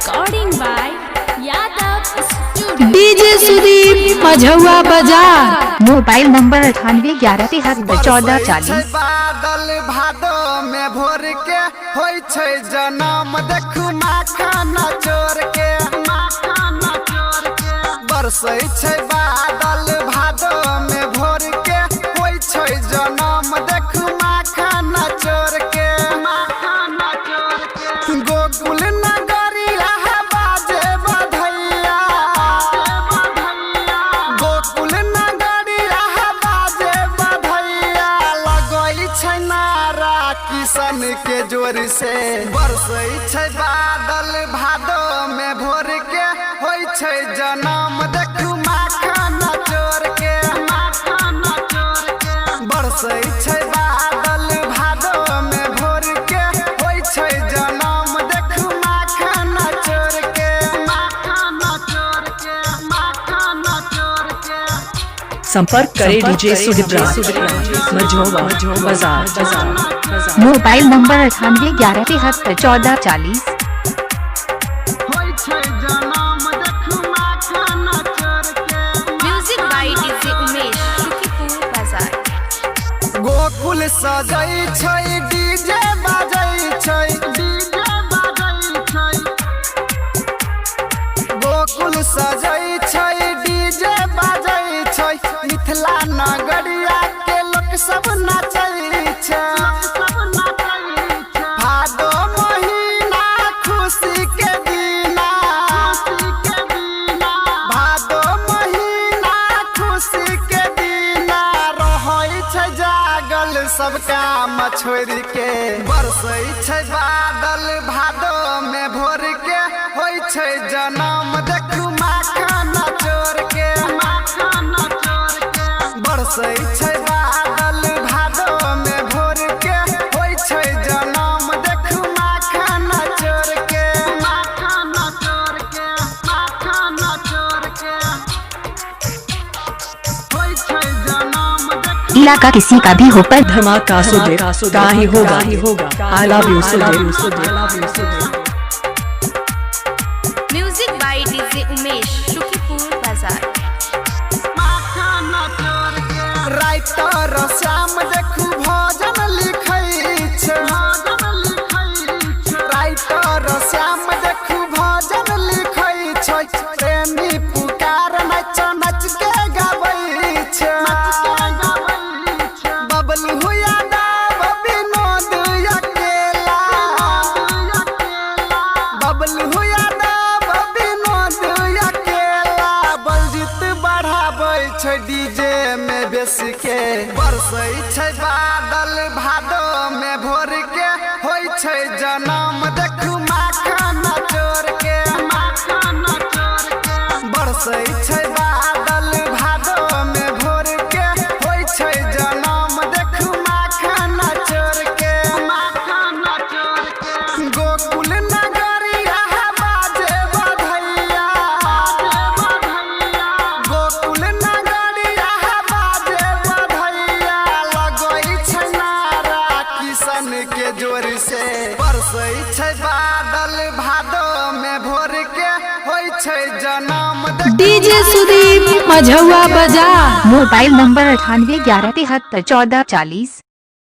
Recording by Yadav Studio. DJ Sudeep Majhauwa Bazar. Mobile number 9873731440। बादल भादो में भोर के होई छै जन्म देखू माखना चोर के बरसै छै बादल भादो में भोर के होई छै जन्म देखू माखना चोर के गोकुल नगरिया बाजे बधैया गोकुल नगरिया बाजे बधैया लगै छै नारा किशन के जोर से बरसै छै बादल भादो में भोर के होई छै जन्म देखू माखना चोर के बरसै छै बादल भादो में भोर के होई छै जन्म देखू माखना चोर के संपर्क करें DJ Sudeep Majhauwa Bazar. Mobile number 9873731440। Music by DJ Umesh, Shukipur Bazaar. Gokul सजै छै डीजे बाजै छै गोकुल सजै छै डीजे बाजै छै मिथिला नगरिया के लोक सब नाचै छै भादो महीना खुशी के दिना भादो महीना खुशी के दिना रहै छै जागल सबका मछोर के बरसै छै बादल भादो में भोर के होई छै जन्म देखू माखना चोर के बरसै छै बादल भादो में भोर के होई छै जन्म देखू माखना चोर के होई छै जन्म देखू इलाका किसी का भी हो पर धमाका सुदीप का ही होगा। I love you Sudeep. Music by DJ Umesh, Shukipur Bazaar. Writer Shyam देखू भजन लिखै छै राइटर श्याम देखू भजन लिखै छै प्रेमी पुकार नच नच के गाबै छै बबलू यादव विनोद अकेला बबलू यादव विनोद अकेला बलजीत बढ़ाबै छै डीजे में बेस के बरसै छै बादल भादो में भोर के होई छै जन्म देखू माखना चोर के बरसै छै बादल भादो में भोर के होई छै जन्म देखू माखना चोर के गोकुल नगरिया बाजे बधैया गोकुल नगरिया बाजे बधैया लगै छै नारा किशन के जोर से बरसै छै बादल भादो में भोर के होई छै जन्म DJ Sudeep Majhauwa Bazar. Mobile number 9873731440।